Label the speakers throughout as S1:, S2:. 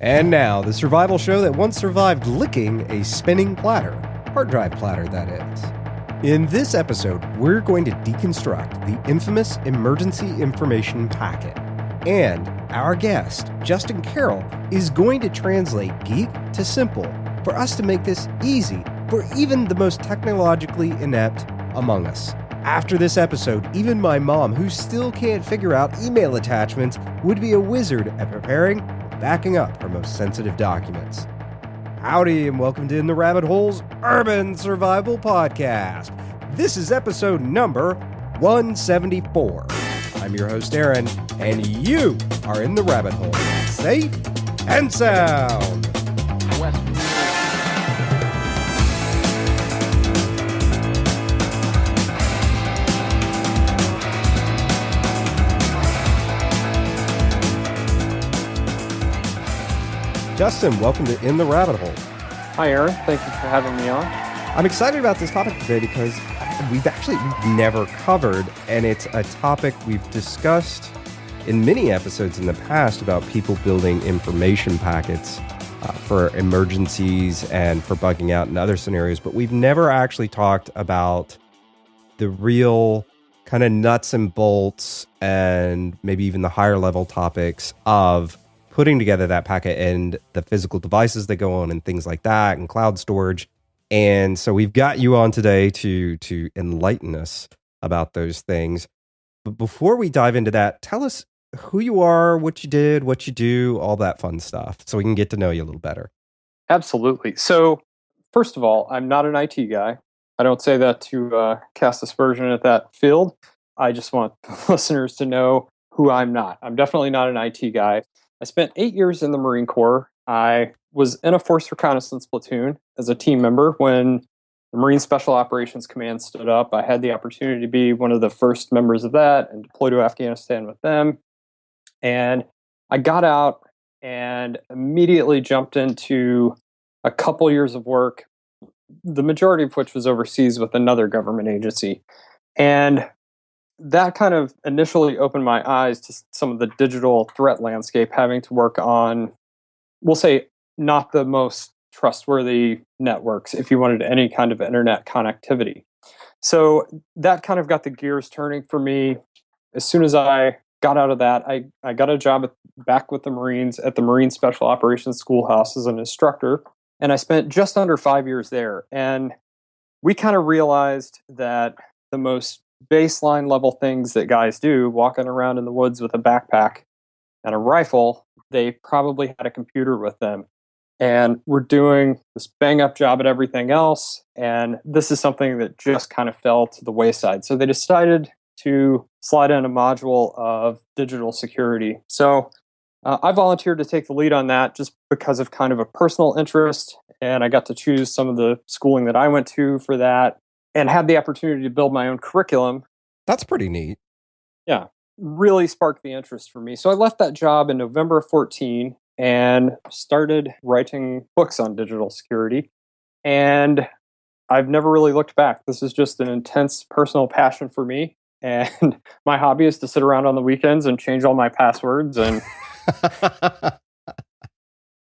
S1: And now, the survival show that once survived licking a spinning platter. Hard drive platter, that is. In this episode, we're going to deconstruct the infamous emergency information packet. And our guest, Justin Carroll, is going to translate geek to simple for us to make this easy for even the most technologically inept among us. After this episode, even my mom, who still can't figure out email attachments, would be a wizard at preparing and backing up her most sensitive documents. Howdy, and welcome to In the Rabbit Hole's Urban Survival Podcast. This is episode number 174. I'm your host, Aaron, and you are in the rabbit hole. Safe and sound. Justin, welcome to In the Rabbit Hole.
S2: Hi, Aaron. Thank you for having me on.
S1: I'm excited about this topic today because we've never covered, and it's a topic we've discussed in many episodes in the past about people building information packets for emergencies and for bugging out in other scenarios, but we've never actually talked about the real kind of nuts and bolts and maybe even the higher level topics of putting together that packet and the physical devices that go on and things like that and cloud storage. And so we've got you on today to enlighten us about those things. But before we dive into that, tell us who you are, what you did, what you do, all that fun stuff, so we can get to know you a little better.
S2: Absolutely. So, first of all, I'm not an IT guy. I don't say that to cast aspersion at that field. I just want listeners to know who I'm not. I'm definitely not an IT guy. I spent 8 years in the Marine Corps. I was in a force reconnaissance platoon as a team member when the Marine Special Operations Command stood up. I had the opportunity to be one of the first members of that and deploy to Afghanistan with them. And I got out and immediately jumped into a couple years of work, the majority of which was overseas with another government agency. And that kind of initially opened my eyes to some of the digital threat landscape, having to work on, we'll say, not the most trustworthy networks if you wanted any kind of internet connectivity. So that kind of got the gears turning for me. As soon as I got out of that, I got a job back with the Marines at the Marine Special Operations Schoolhouse as an instructor. And I spent just under 5 years there. And we kind of realized that the most baseline level things that guys do, walking around in the woods with a backpack and a rifle, they probably had a computer with them. And we're doing this bang up job at everything else. And this is something that just kind of fell to the wayside. So they decided to slide in a module of digital security. So I volunteered to take the lead on that just because of kind of a personal interest. And I got to choose some of the schooling that I went to for that and had the opportunity to build my own curriculum.
S1: That's pretty neat.
S2: Yeah, really sparked the interest for me. So I left that job in November of 14 and started writing books on digital security. And I've never really looked back. This is just an intense personal passion for me. And my hobby is to sit around on the weekends and change all my passwords. And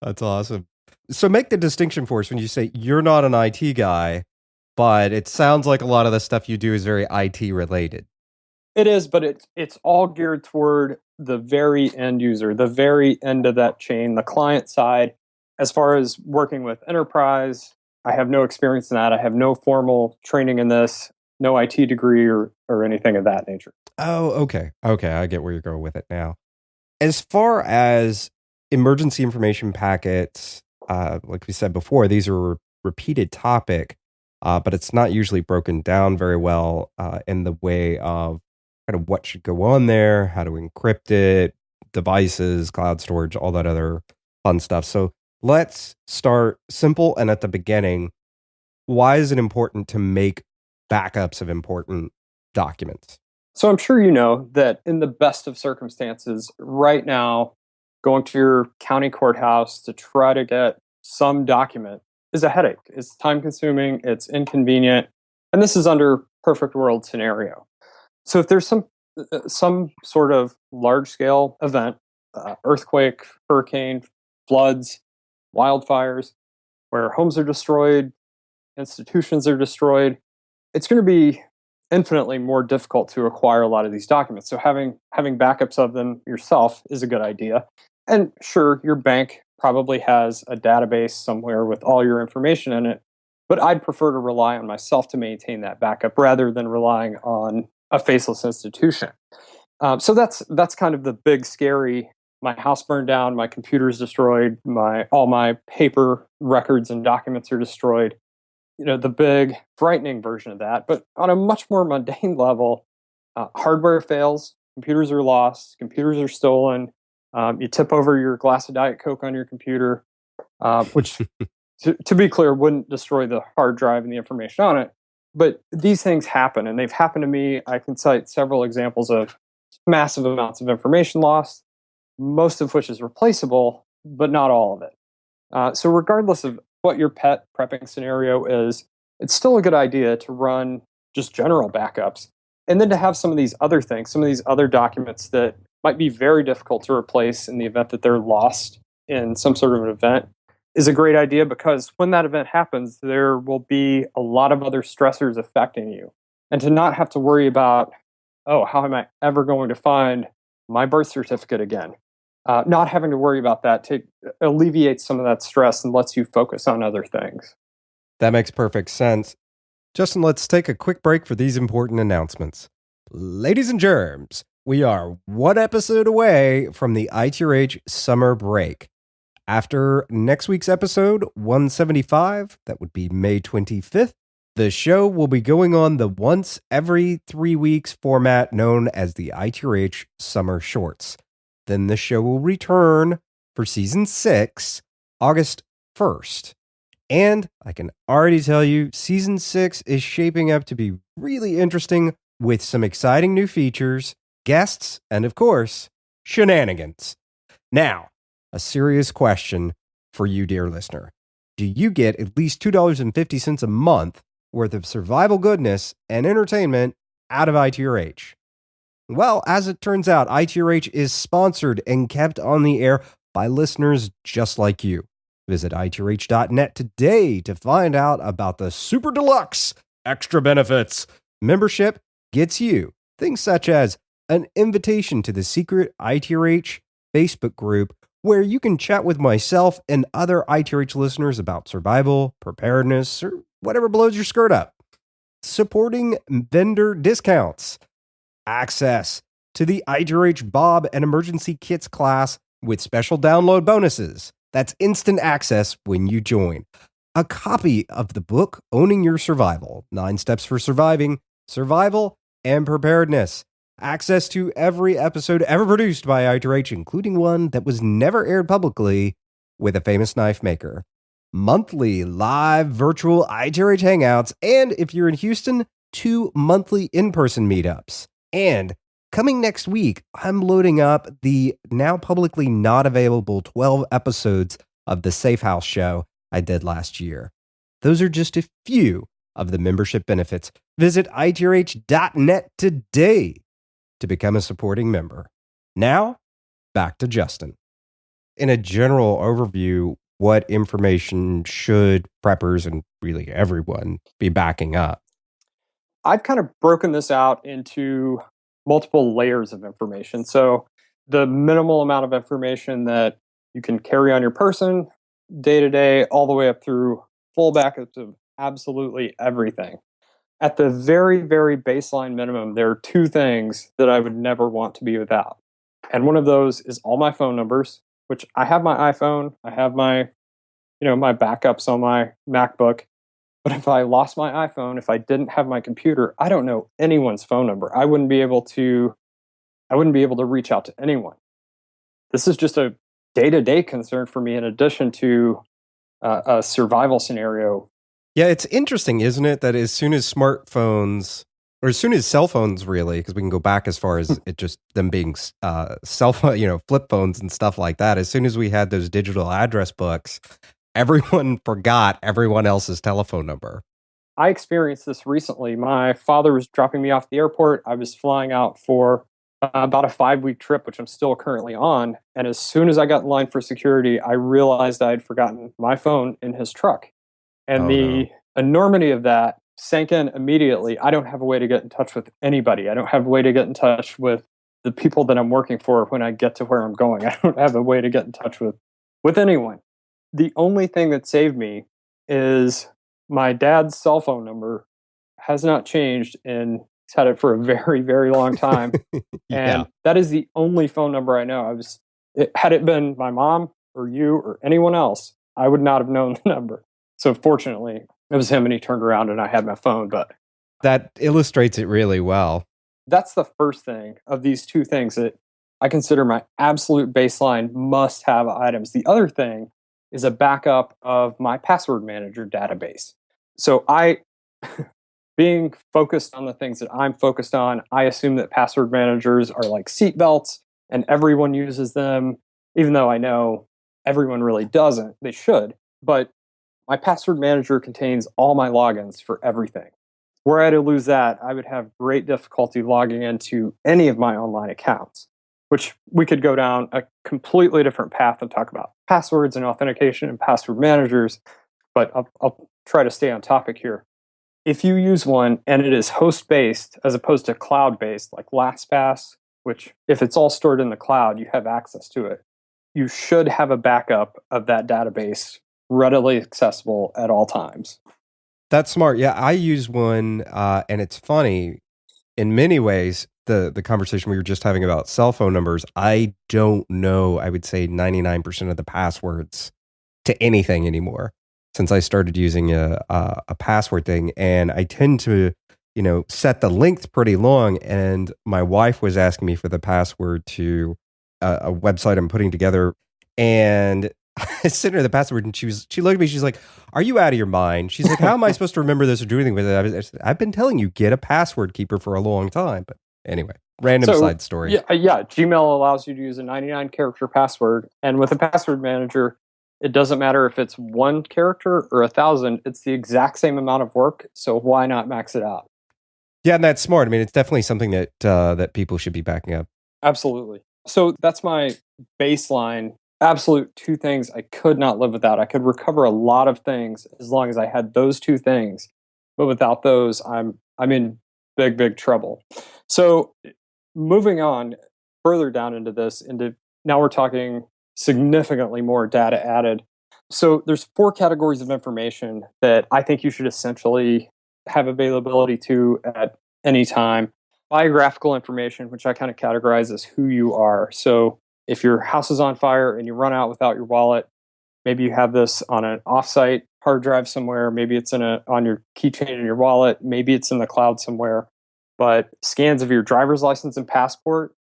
S1: That's awesome. So make the distinction for us when you say you're not an IT guy, but it sounds like a lot of the stuff you do is very IT related.
S2: it is, but it's all geared toward the very end user, the very end of that chain, the client side. As far as working with enterprise, I have no experience in that. I have no formal training in this, no IT degree or anything of that nature.
S1: Oh, okay. Okay, I get where you're going with it now. As far as emergency information packets, like we said before, these are a repeated topic, but it's not usually broken down very well in the way of kind of what should go on there, how to encrypt it, devices, cloud storage, all that other fun stuff. So let's start simple and at the beginning. Why is it important to make backups of important documents?
S2: So I'm sure you know that in the best of circumstances, right now, going to your county courthouse to try to get some document is a headache. It's time consuming, it's inconvenient, and this is under perfect world scenario. So if there's some sort of large scale event, earthquake, hurricane, floods, wildfires, where homes are destroyed, institutions are destroyed. It's going to be infinitely more difficult to acquire a lot of these documents. So having backups of them yourself is a good idea. And sure, your bank probably has a database somewhere with all your information in it, but I'd prefer to rely on myself to maintain that backup rather than relying on a faceless institution. So that's kind of the big scary. My house burned down, my computer's destroyed, all my paper records and documents are destroyed. The big frightening version of that. But on a much more mundane level, hardware fails, computers are lost, computers are stolen. You tip over your glass of Diet Coke on your computer, which, to be clear, wouldn't destroy the hard drive and the information on it. But these things happen, and they've happened to me. I can cite several examples of massive amounts of information lost, most of which is replaceable, but not all of it. So regardless of what your pet prepping scenario is, it's still a good idea to run just general backups. And then to have some of these other things, some of these other documents that might be very difficult to replace in the event that they're lost in some sort of an event is a great idea, because when that event happens, there will be a lot of other stressors affecting you. And to not have to worry about, oh, how am I ever going to find my birth certificate again? Not having to worry about that to alleviate some of that stress and lets you focus on other things.
S1: That makes perfect sense. Justin, let's take a quick break for these important announcements. Ladies and germs, we are one episode away from the ITRH summer break. After next week's episode 175, that would be May 25th, the show will be going on the once every 3 weeks format known as the ITRH Summer Shorts. Then the show will return for season 6, August 1st. And I can already tell you, season 6 is shaping up to be really interesting with some exciting new features, guests, and of course, shenanigans. Now, a serious question for you, dear listener. Do you get at least $2.50 a month worth of survival goodness and entertainment out of ITRH? Well, as it turns out, ITRH is sponsored and kept on the air by listeners just like you. Visit itrh.net today to find out about the super deluxe extra benefits. Membership gets you things such as an invitation to the secret ITRH Facebook group, where you can chat with myself and other ITRH listeners about survival, preparedness, or whatever blows your skirt up. Supporting vendor discounts. Access to the ITRH Bob and Emergency Kits class with special download bonuses. That's instant access when you join. A copy of the book Owning Your Survival, 9 Steps for Surviving, Survival, and Preparedness. Access to every episode ever produced by ITRH, including one that was never aired publicly with a famous knife maker. Monthly live virtual ITRH hangouts, and if you're in Houston, 2 monthly in-person meetups. And coming next week, I'm loading up the now publicly not available 12 episodes of the Safe House show I did last year. Those are just a few of the membership benefits. Visit itrh.net today to become a supporting member. Now, back to Justin. In a general overview, what information should preppers and really everyone be backing up?
S2: I've kind of broken this out into multiple layers of information. So the minimal amount of information that you can carry on your person day to day, all the way up through full backups of absolutely everything. At the very, very baseline minimum, there are 2 things that I would never want to be without. And one of those is all my phone numbers, which I have my iPhone, I have my backups on my MacBook. But if I lost my iPhone, if I didn't have my computer, I don't know anyone's phone number. I wouldn't be able to reach out to anyone. This is just a day-to-day concern for me in addition to a survival scenario.
S1: Yeah, it's interesting, isn't it, that as soon as smartphones, or as soon as cell phones really, because we can go back as far as it just them being cell phone, flip phones and stuff like that, as soon as we had those digital address books, everyone forgot everyone else's telephone number.
S2: I experienced this recently. My father was dropping me off at the airport. I was flying out for about a 5-week trip, which I'm still currently on. And as soon as I got in line for security, I realized I had forgotten my phone in his truck. And
S1: Oh no.
S2: the enormity of that sank in immediately. I don't have a way to get in touch with anybody. I don't have a way to get in touch with the people that I'm working for when I get to where I'm going. I don't have a way to get in touch with anyone. The only thing that saved me is my dad's cell phone number has not changed, and he's had it for a very, very long time.
S1: Yeah.
S2: And that is the only phone number I know. Had it been my mom or you or anyone else, I would not have known the number. So fortunately, it was him, and he turned around and I had my phone. But
S1: That illustrates it really well.
S2: that's the first thing of these two things that I consider my absolute baseline must have items. The other thing is a backup of my password manager database. So being focused on the things that I'm focused on, I assume that password managers are like seatbelts and everyone uses them, even though I know everyone really doesn't. They should. But my password manager contains all my logins for everything. Were I to lose that, I would have great difficulty logging into any of my online accounts, which we could go down a completely different path and talk about passwords and authentication and password managers, but I'll try to stay on topic here. If you use one and it is host-based as opposed to cloud-based, like LastPass, which if it's all stored in the cloud, you have access to it, you should have a backup of that database readily accessible at all times.
S1: That's smart. Yeah, I use one, and it's funny in many ways. The conversation we were just having about cell phone numbers, I don't know. I would say 99% of the passwords to anything anymore since I started using a password thing, and I tend to, set the length pretty long. And my wife was asking me for the password to a website I'm putting together, and I sent her the password, and she looked at me. She's like, "Are you out of your mind?" She's like, "How am I supposed to remember this or do anything with it?" I said, "I've been telling you, get a password keeper for a long time." But anyway, random side story.
S2: Yeah. Gmail allows you to use a 99 character password, and with a password manager, it doesn't matter if it's 1 character or 1,000. It's the exact same amount of work. So why not max it out?
S1: Yeah, and that's smart. I mean, it's definitely something that people should be backing up.
S2: Absolutely. So that's my baseline. Absolute 2 things I could not live without. I could recover a lot of things as long as I had those 2 things, but without those, I'm in big, big trouble. So moving on further down into now we're talking significantly more data added. So there's 4 categories of information that I think you should essentially have availability to at any time. Biographical information, which I kind of categorize as who you are. So if your house is on fire and you run out without your wallet, maybe you have this on an offsite hard drive somewhere. Maybe it's on your keychain in your wallet. Maybe it's in the cloud somewhere. But scans of your driver's license and passport,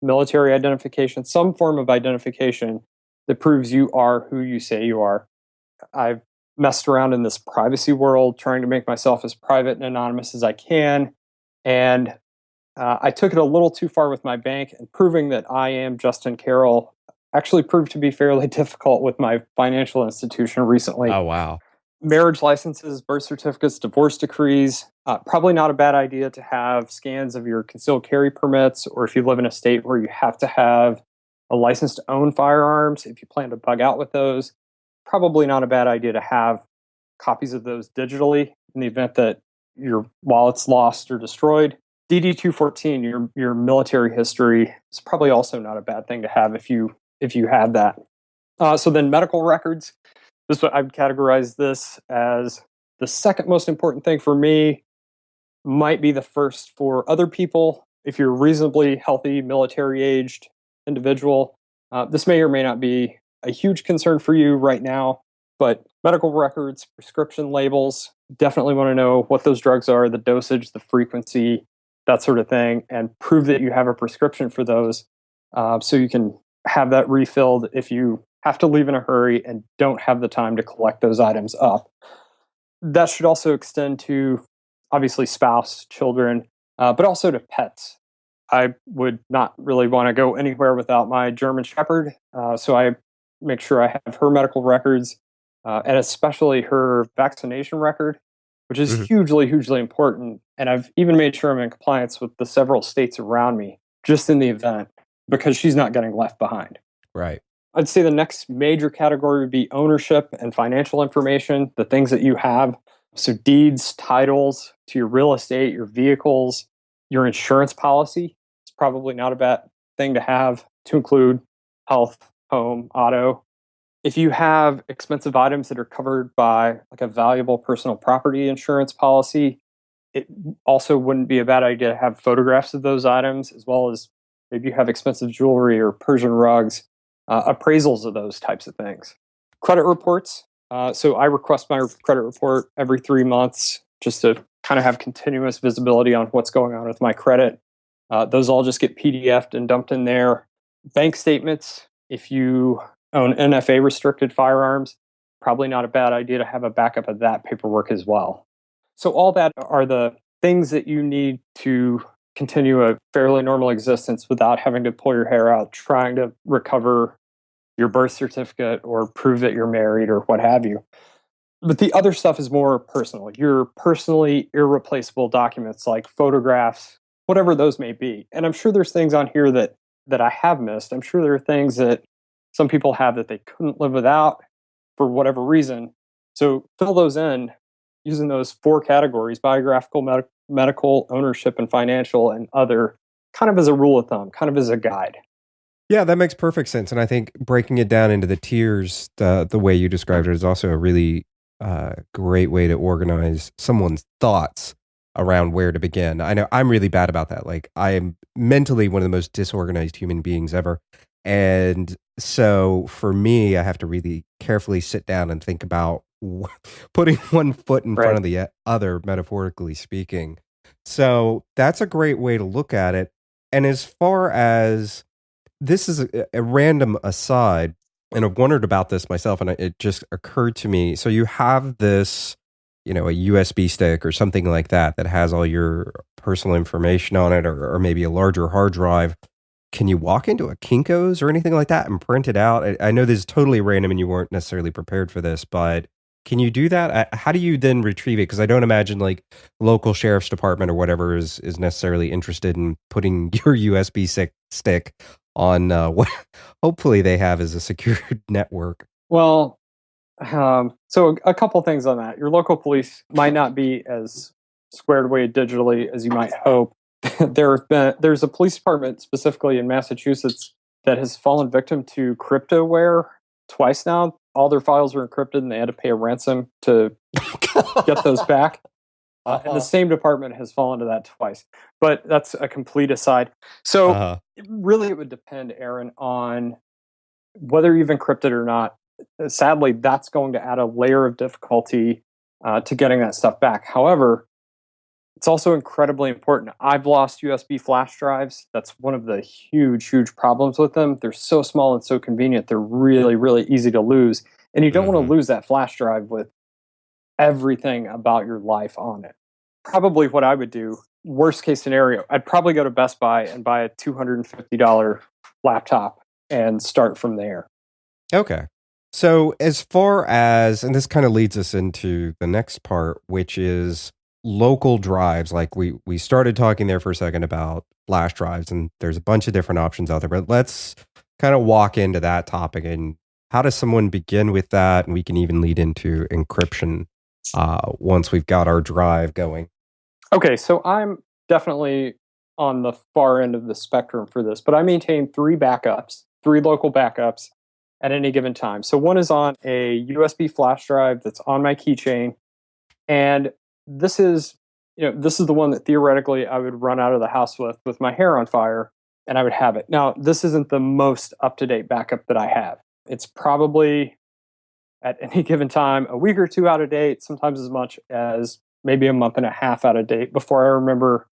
S2: military identification, some form of identification that proves you are who you say you are. I've messed around in this privacy world, trying to make myself as private and anonymous as I can. And I took it a little too far with my bank, and proving that I am Justin Carroll actually proved to be fairly difficult with my financial institution recently.
S1: Oh, wow.
S2: Marriage licenses, birth certificates, divorce decrees. Probably not a bad idea to have scans of your concealed carry permits, or if you live in a state where you have to have a license to own firearms, if you plan to bug out with those. Probably not a bad idea to have copies of those digitally in the event that your wallet's lost or destroyed. DD-214, your military history, is probably also not a bad thing to have if you had that. So then medical records. I'd categorize this as the second most important thing for me. Might be the first for other people. If you're a reasonably healthy, military-aged individual, this may or may not be a huge concern for you right now, but medical records, prescription labels, definitely want to know what those drugs are, the dosage, the frequency, that sort of thing, and prove that you have a prescription for those, so you can have that refilled if you have to leave in a hurry and don't have the time to collect those items up. That should also extend to, obviously, spouse, children, but also to pets. I would not really want to go anywhere without my German Shepherd, so I make sure I have her medical records, and especially her vaccination record, which is hugely, hugely important. And I've even made sure I'm in compliance with the several states around me, just in the event, because she's not getting left behind.
S1: Right.
S2: I'd say the next major category would be ownership and financial information, the things that you have. So deeds, titles to your real estate, your vehicles, your insurance policy. It's probably not a bad thing to have, to include health, home, auto. If you have expensive items that are covered by like a valuable personal property insurance policy, it also wouldn't be a bad idea to have photographs of those items, as well as maybe you have expensive jewelry or Persian rugs, appraisals of those types of things. Credit reports. So I request my credit report every 3 months just to kind of have continuous visibility on what's going on with my credit. Those all just get PDF'd and dumped in there. Bank statements. If you own NFA restricted firearms, probably not a bad idea to have a backup of that paperwork as well. So all that are the things that you need to continue a fairly normal existence without having to pull your hair out trying to recover your birth certificate or prove that you're married or what have you. But the other stuff is more personal. Your personally irreplaceable documents like photographs, whatever those may be. And I'm sure there's things on here that I have missed. I'm sure there are things that some people have that they couldn't live without for whatever reason. So fill those in using those 4 categories: biographical, medical, ownership, and financial, and other, kind of as a rule of thumb, kind of as a guide.
S1: Yeah, that makes perfect sense. And I think breaking it down into the tiers, the way you described it, is also a really great way to organize someone's thoughts around where to begin. I know I'm really bad about that. Like, I am mentally one of the most disorganized human beings ever. And so for me, I have to really carefully sit down and think about putting one foot in front of the other, metaphorically speaking. So that's a great way to look at it. And as far as this is a random aside, and I've wondered about this myself, and it just occurred to me. So you have this, a USB stick or something like that that has all your personal information on it, or maybe a larger hard drive. Can you walk into a Kinko's or anything like that and print it out? I know this is totally random and you weren't necessarily prepared for this, but can you do that? How do you then retrieve it? Because I don't imagine like local sheriff's department or whatever is necessarily interested in putting your USB stick on what hopefully they have as a secured network.
S2: Well, so a couple things on that. Your local police might not be as squared away digitally as you might hope. There's a police department specifically in Massachusetts that has fallen victim to cryptoware twice now. All their files are encrypted and they had to pay a ransom to get those back. And the same department has fallen to that twice. But that's a complete aside. So really it would depend, Aaron, on whether you've encrypted or not. Sadly, that's going to add a layer of difficulty to getting that stuff back. However, it's also incredibly important. I've lost USB flash drives. That's one of the huge, huge problems with them. They're so small and so convenient. They're really, really easy to lose. And you don't want to lose that flash drive with everything about your life on it. Probably what I would do, worst case scenario, I'd probably go to Best Buy and buy a $250 laptop and start from there.
S1: Okay. So as far as, and this kind of leads us into the next part, which is local drives. Like we started talking there for a second about flash drives, and there's a bunch of different options out there, but let's kind of walk into that topic. And how does someone begin with that? And we can even lead into encryption once we've got our drive going.
S2: Okay, so I'm definitely on the far end of the spectrum for this, but I maintain 3 local backups at any given time. So one is on a USB flash drive that's on my keychain, and this is the one that theoretically I would run out of the house with my hair on fire, and I would have it. Now, this isn't the most up-to-date backup that I have. It's probably at any given time a week or 2 out of date, sometimes as much as maybe a month and a half out of date before I remember,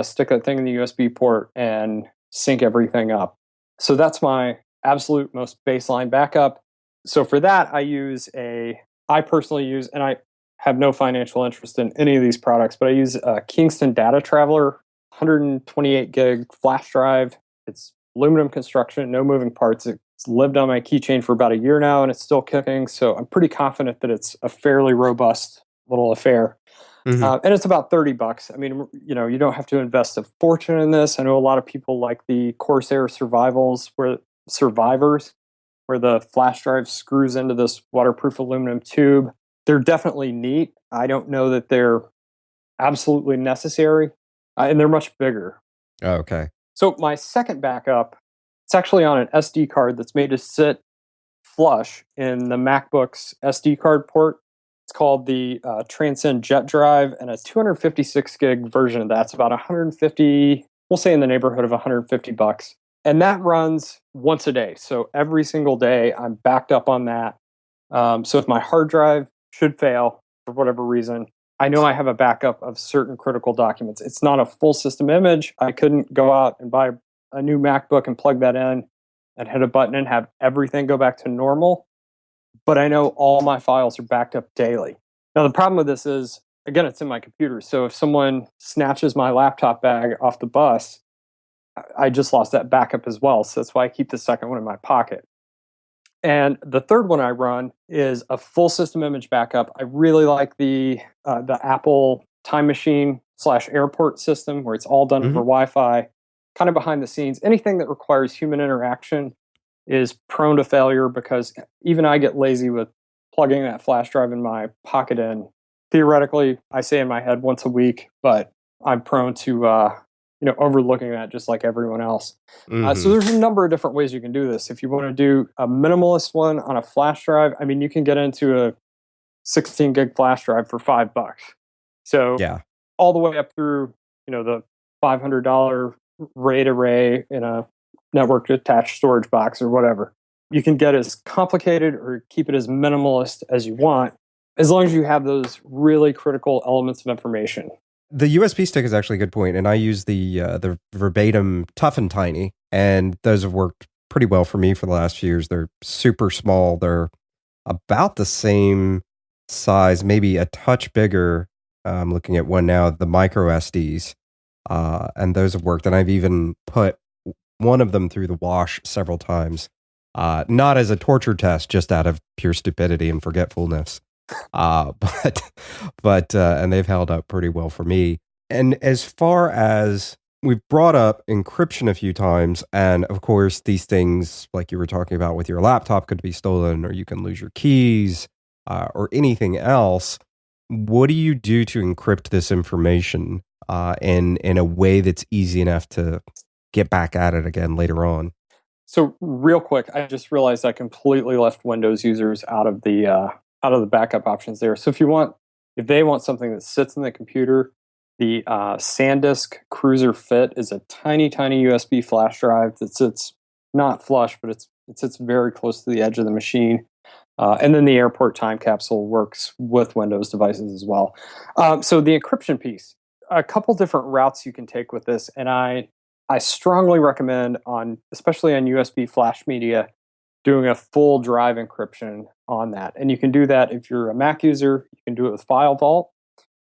S2: stick that thing in the USB port and sync everything up. So that's my absolute most baseline backup. So for that, I personally use, and I have no financial interest in any of these products, but I use a Kingston Data Traveler 128 gig flash drive. It's aluminum construction, no moving parts. It's lived on my keychain for about a year now, and it's still kicking. So I'm pretty confident that it's a fairly robust little affair. And it's about $30. I mean, you don't have to invest a fortune in this. I know a lot of people like the Corsair Survivors, where the flash drive screws into this waterproof aluminum tube. They're definitely neat. I don't know that they're absolutely necessary, and they're much bigger.
S1: Oh, okay.
S2: So my second backup, it's actually on an SD card that's made to sit flush in the MacBook's SD card port. It's called the Transcend Jet Drive, and a 256 gig version of that's about 150, we'll say in the neighborhood of $150. And that runs once a day. So every single day I'm backed up on that. So if my hard drive should fail for whatever reason, I know I have a backup of certain critical documents. It's not a full system image. I couldn't go out and buy a new MacBook and plug that in and hit a button and have everything go back to normal. But I know all my files are backed up daily. Now, the problem with this is, again, it's in my computer. So if someone snatches my laptop bag off the bus, I just lost that backup as well. So that's why I keep the second one in my pocket. And the third one I run is a full system image backup. I really like the Apple Time Machine / Airport system, where it's all done over Wi-Fi, kind of behind the scenes. Anything that requires human interaction is prone to failure, because even I get lazy with plugging that flash drive in my pocket in. Theoretically, I say in my head once a week, but I'm prone to overlooking that just like everyone else. So there's a number of different ways you can do this. If you want to do a minimalist one on a flash drive, I mean, you can get into a 16 gig flash drive for $5. So all the way up through, the $500 RAID array in a network attached storage box or whatever. You can get as complicated or keep it as minimalist as you want, as long as you have those really critical elements of information.
S1: The USB stick is actually a good point, and I use the verbatim Tough and Tiny, and those have worked pretty well for me for the last few years. They're super small. They're about the same size, maybe a touch bigger. I'm looking at one now, the micro SDs, and those have worked. And I've even put one of them through the wash several times, not as a torture test, just out of pure stupidity and forgetfulness. But and they've held up pretty well for me. And as far as we've brought up encryption a few times, and of course these things, like you were talking about with your laptop, could be stolen, or you can lose your keys, or anything else. What do you do to encrypt this information in a way that's easy enough to get back at it again later on?
S2: So real quick, I just realized I completely left Windows users out of the backup options there. So if they want something that sits in the computer, the SanDisk Cruiser Fit is a tiny, tiny USB flash drive that sits not flush, but it sits very close to the edge of the machine. And then the Airport Time Capsule works with Windows devices as well. So the encryption piece, a couple different routes you can take with this, and I strongly recommend, especially on USB flash media, doing a full drive encryption on that. And you can do that if you're a Mac user. You can do it with File Vault.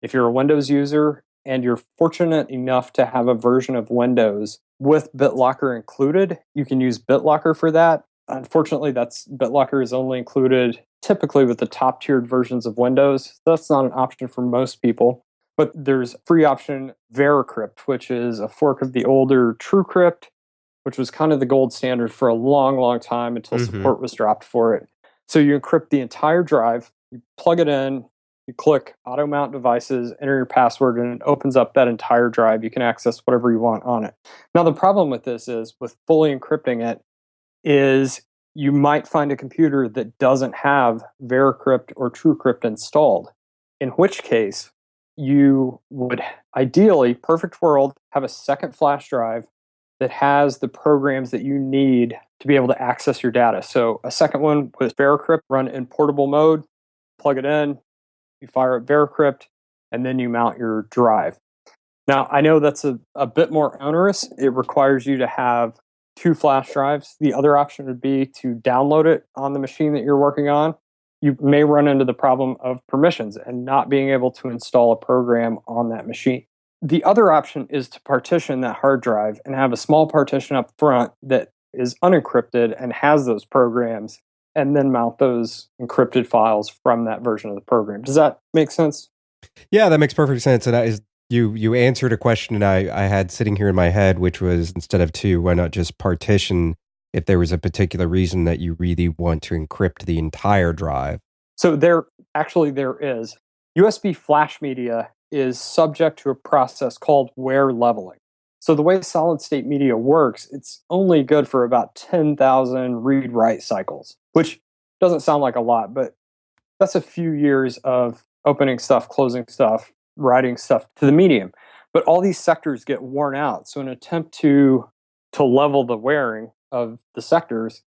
S2: If you're a Windows user and you're fortunate enough to have a version of Windows with BitLocker included, you can use BitLocker for that. Unfortunately, BitLocker is only included typically with the top tiered versions of Windows. That's not an option for most people. But there's a free option, VeriCrypt, which is a fork of the older TrueCrypt, which was kind of the gold standard for a long, long time until support was dropped for it. So you encrypt the entire drive, you plug it in, you click Auto Mount Devices, enter your password, and it opens up that entire drive. You can access whatever you want on it. Now, the problem with this is, with fully encrypting it, is you might find a computer that doesn't have VeriCrypt or TrueCrypt installed, in which case you would ideally, perfect world, have a second flash drive that has the programs that you need to be able to access your data. So a second one with VeriCrypt, run in portable mode, plug it in, you fire up VeriCrypt, and then you mount your drive. Now, I know that's a bit more onerous. It requires you to have 2 flash drives. The other option would be to download it on the machine that you're working on. You may run into the problem of permissions and not being able to install a program on that machine. The other option is to partition that hard drive and have a small partition up front that is unencrypted and has those programs, and then mount those encrypted files from that version of the program. Does that make sense?
S1: Yeah, that makes perfect sense. And you answered a question I had sitting here in my head, which was instead of two, why not just partition if there was a particular reason that you really want to encrypt the entire drive?
S2: So there is. USB flash media is subject to a process called wear leveling. So the way solid state media works, it's only good for about 10,000 read write cycles, which doesn't sound like a lot, but that's a few years of opening stuff, closing stuff, writing stuff to the medium. But all these sectors get worn out. So in an attempt to level the wearing of the sectors,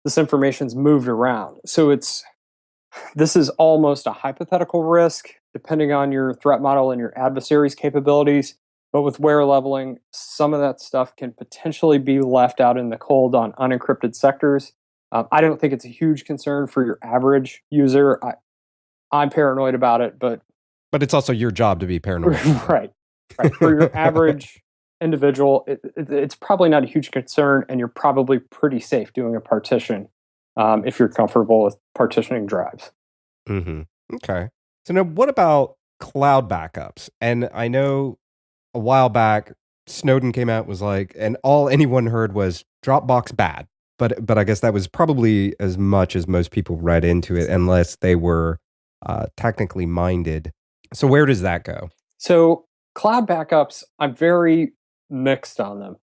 S2: this information's moved around. So this is almost a hypothetical risk, depending on your threat model and your adversary's capabilities. But with wear leveling, some of that stuff can potentially be left out in the cold on unencrypted sectors. I don't think it's a huge concern for your average user. I'm paranoid about it, but
S1: But it's also your job to be paranoid.
S2: right, right. For your average individual, it's probably not a huge concern, and you're probably pretty safe doing a partition if you're comfortable with partitioning drives.
S1: Mm-hmm. Okay. So now, what about cloud backups? And I know a while back, Snowden came out was like, and all anyone heard was Dropbox bad. But I guess that was probably as much as most people read into it, unless they were technically minded. So where does that go?
S2: So cloud backups, I'm very mixed on them.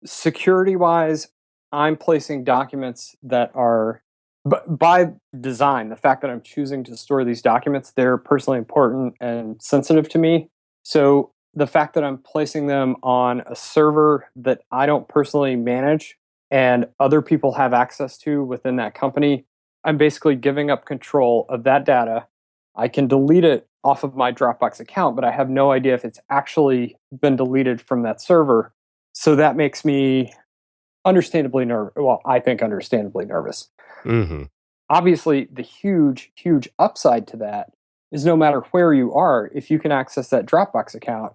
S2: Security wise, I'm placing documents that are, but by design, the fact that I'm choosing to store these documents, they're personally important and sensitive to me. So the fact that I'm placing them on a server that I don't personally manage and other people have access to within that company, I'm basically giving up control of that data. I can delete it off of my Dropbox account, but I have no idea if it's actually been deleted from that server. So that makes me understandably nervous. Well, I think understandably nervous.
S1: Mm-hmm.
S2: Obviously, the huge, huge upside to that is no matter where you are, if you can access that Dropbox account,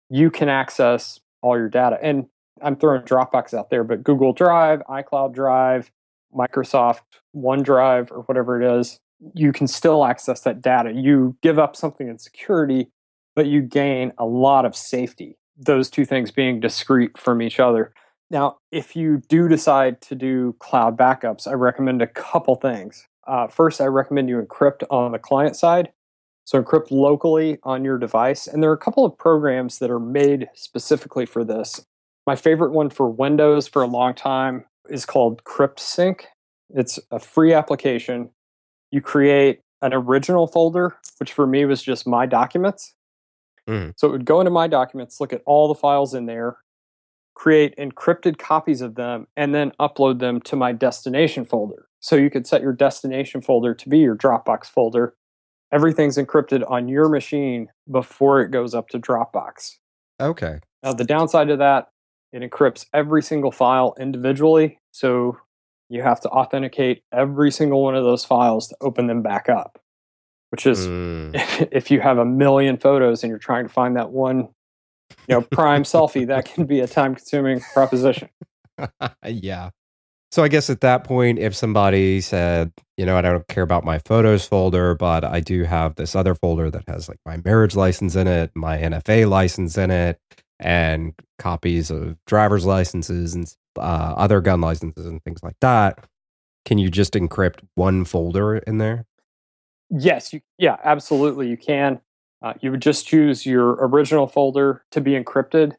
S2: you can access all your data. And I'm throwing Dropbox out there, but Google Drive, iCloud Drive, Microsoft OneDrive, or whatever it is, you can still access that data. You give up something in security, but you gain a lot of safety. Those two things being discrete from each other. Now, if you do decide to do cloud backups, I recommend a couple things. First, I recommend you encrypt on the client side. So encrypt locally on your device. And there are a couple of programs that are made specifically for this. My favorite one for Windows for a long time is called CryptSync. It's a free application. You create an original folder, which for me was just my documents.
S1: Mm.
S2: So it would go into my documents, look at all the files in there, create encrypted copies of them, and then upload them to my destination folder. So you could set your destination folder to be your Dropbox folder. Everything's encrypted on your machine before it goes up to Dropbox.
S1: Okay.
S2: Now, the downside of that, it encrypts every single file individually. So you have to authenticate every single one of those files to open them back up, which is if you have a million photos and you're trying to find that one prime selfie, that can be a time-consuming proposition.
S1: Yeah. So I guess at that point, if somebody said, I don't care about my photos folder, but I do have this other folder that has like my marriage license in it, my NFA license in it, and copies of driver's licenses and other gun licenses and things like that, can you just encrypt one folder in there?
S2: Yes, yeah, absolutely, you can. You would just choose your original folder to be encrypted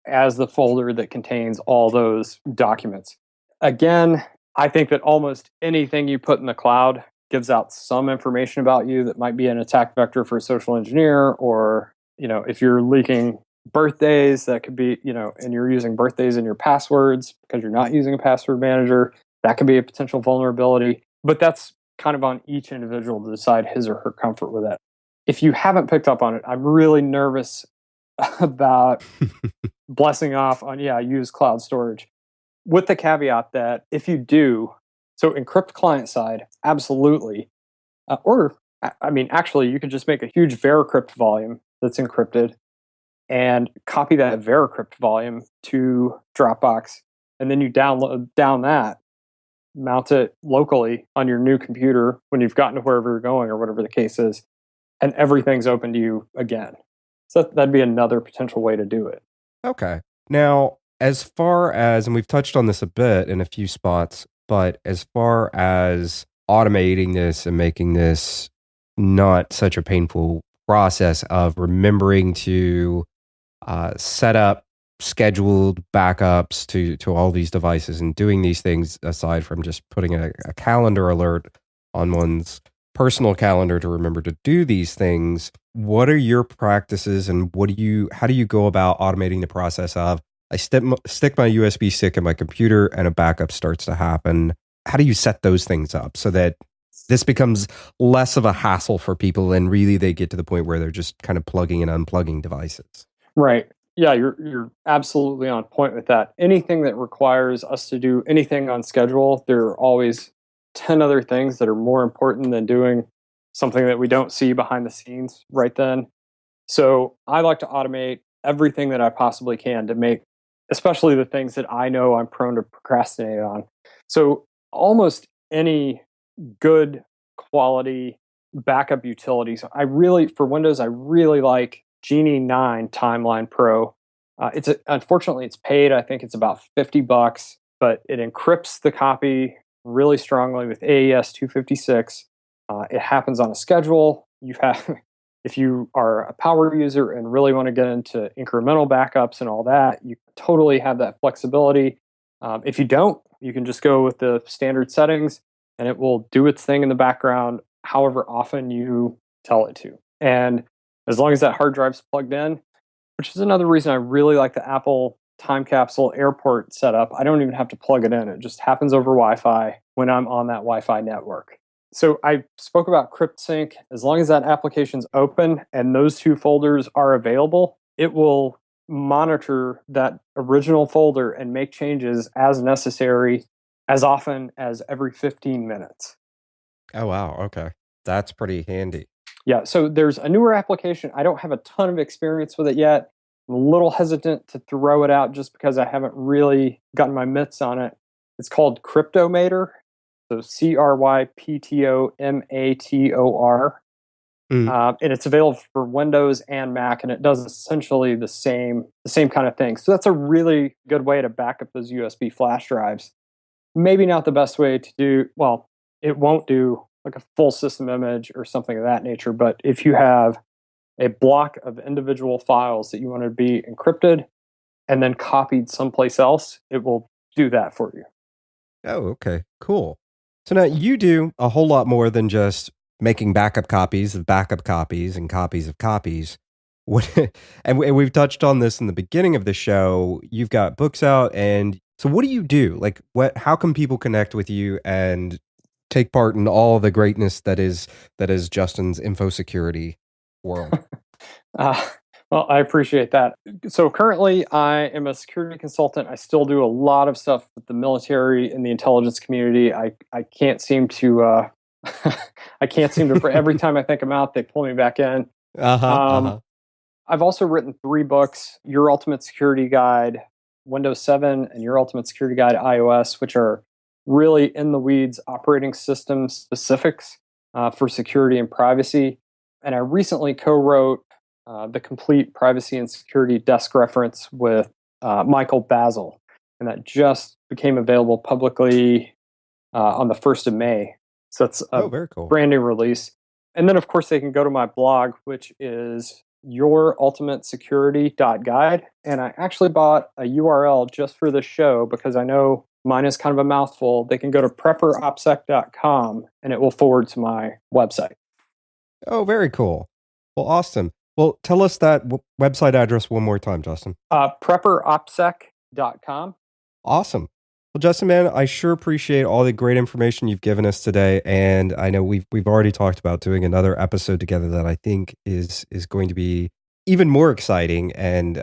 S2: as the folder that contains all those documents. Again, I think that almost anything you put in the cloud gives out some information about you that might be an attack vector for a social engineer, or if you're leaking birthdays, that could be, and you're using birthdays in your passwords because you're not using a password manager, that could be a potential vulnerability. But that's kind of on each individual to decide his or her comfort with that. If you haven't picked up on it, I'm really nervous about blessing off on, use cloud storage, with the caveat that if you do, so encrypt client side, absolutely. Actually, you could just make a huge Veracrypt volume that's encrypted and copy that Veracrypt volume to Dropbox. And then you download down that, mount it locally on your new computer when you've gotten to wherever you're going or whatever the case is. and everything's open to you again. So that'd be another potential way to do it.
S1: Okay. Now, as far as, and we've touched on this a bit in a few spots, but as far as automating this and making this not such a painful process of remembering to set up scheduled backups to all these devices and doing these things, aside from just putting a calendar alert on one's personal calendar to remember to do these things, what are your practices, and how do you go about automating the process of, I stick my USB stick in my computer and a backup starts to happen? How do you set those things up so that this becomes less of a hassle for people and really they get to the point where they're just kind of plugging and unplugging devices?
S2: Right. Yeah, you're absolutely on point with that. Anything that requires us to do anything on schedule, there are always 10 other things that are more important than doing something that we don't see behind the scenes right then. So I like to automate everything that I possibly can to make, especially the things that I know I'm prone to procrastinate on. So almost any good quality backup utilities. For Windows, I really like Genie 9 Timeline Pro. Unfortunately it's paid. I think it's about $50, but it encrypts the copy really strongly with AES 256. It happens on a schedule. If you are a power user and really want to get into incremental backups and all that, you totally have that flexibility. If you don't, you can just go with the standard settings and it will do its thing in the background however often you tell it to. And as long as that hard drive's plugged in, which is another reason I really like the Apple Time Capsule Airport setup. I don't even have to plug it in. It just happens over Wi-Fi when I'm on that Wi-Fi network. So I spoke about CryptSync. As long as that application's open and those two folders are available, it will monitor that original folder and make changes as necessary as often as every 15 minutes.
S1: Oh, wow. Okay. That's pretty handy.
S2: Yeah, so there's a newer application. I don't have a ton of experience with it yet. I'm a little hesitant to throw it out just because I haven't really gotten my mitts on it. It's called Cryptomator. So CryptoMator. And it's available for Windows and Mac, and it does essentially the same kind of thing. So that's a really good way to back up those USB flash drives. Maybe not the best way to do, well, it won't do like a full system image or something of that nature, but if you have a block of individual files that you want to be encrypted and then copied someplace else, it will do that for you.
S1: Oh, okay. Cool. So now you do a whole lot more than just making backup copies of backup copies and copies of copies. And we've touched on this in the beginning of the show. You've got books out, and so what do you do? Like, how can people connect with you and take part in all the greatness that is Justin's info security world?
S2: Well, I appreciate that. So currently I am a security consultant. I still do a lot of stuff with the military and the intelligence community. I can't seem to, every time I think I'm out, they pull me back in. I've also written 3 books, Your Ultimate Security Guide, Windows 7, and Your Ultimate Security Guide iOS, which are really in the weeds operating system specifics for security and privacy. And I recently co-wrote the complete privacy and security desk reference with Michael Basil, and that just became available publicly on the 1st of May. So that's a
S1: very cool.
S2: Brand new release. And then, of course, they can go to my blog, which is yourultimatesecurity.guide. And I actually bought a URL just for this show because I know mine is kind of a mouthful. They can go to prepperopsec.com and it will forward to my website.
S1: Oh, very cool. Well, awesome. Well, tell us that website address one more time, Justin.
S2: Prepperopsec.com.
S1: Awesome. Well, Justin, man, I sure appreciate all the great information you've given us today. And I know we've already talked about doing another episode together that I think is going to be even more exciting and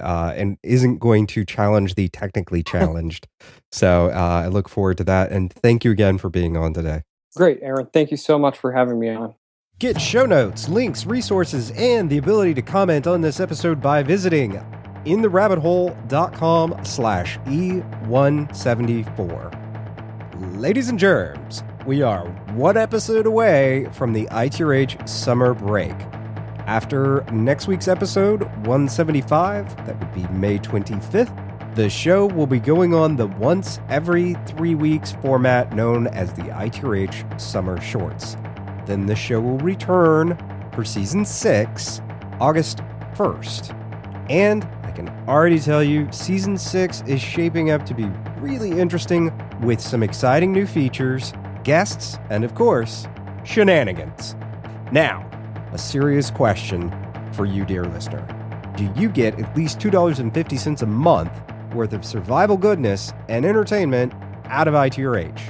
S1: isn't going to challenge the technically challenged. So I look forward to that. And thank you again for being on today.
S2: Great, Aaron. Thank you so much for having me on.
S1: Get show notes, links, resources, and the ability to comment on this episode by visiting intherabbithole.com/E174. Ladies and germs, we are one episode away from the ITRH summer break. After next week's episode, 175, that would be May 25th, the show will be going on the once every 3 weeks format known as the ITRH Summer Shorts. Then the show will return for Season 6, August 1st. And I can already tell you, Season 6 is shaping up to be really interesting with some exciting new features, guests, and of course, shenanigans. Now, a serious question for you, dear listener. Do you get at least $2.50 a month worth of survival goodness and entertainment out of ITRH?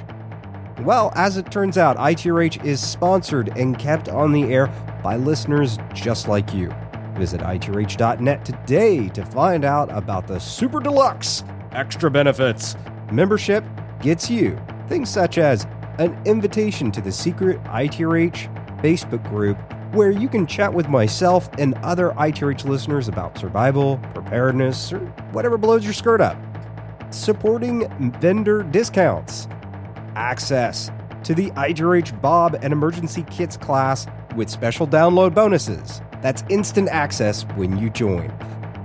S1: Well, as it turns out, ITRH is sponsored and kept on the air by listeners just like you. Visit itrh.net today to find out about the super deluxe extra benefits. Membership gets you things such as an invitation to the secret ITRH Facebook group where you can chat with myself and other ITRH listeners about survival, preparedness, or whatever blows your skirt up. Supporting vendor discounts. Access to the ITRH Bob and Emergency Kits class with special download bonuses. That's instant access when you join.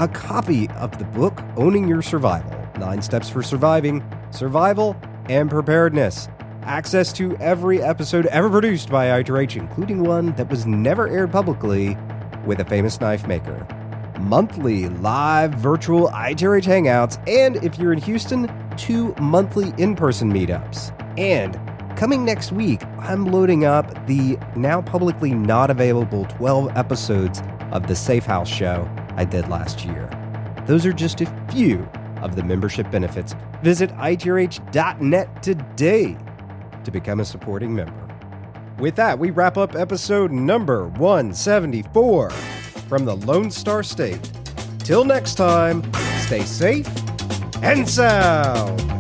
S1: A copy of the book Owning Your Survival, 9 Steps for Surviving, Survival, and Preparedness. Access to every episode ever produced by ITRH, including one that was never aired publicly with a famous knife maker. Monthly live virtual ITRH hangouts, and if you're in Houston, 2 monthly in-person meetups. And coming next week, I'm loading up the now publicly not available 12 episodes of the Safe House show I did last year. Those are just a few of the membership benefits. Visit itrh.net today to become a supporting member. With that, we wrap up episode number 174 from the Lone Star State. Till next time, stay safe and sound.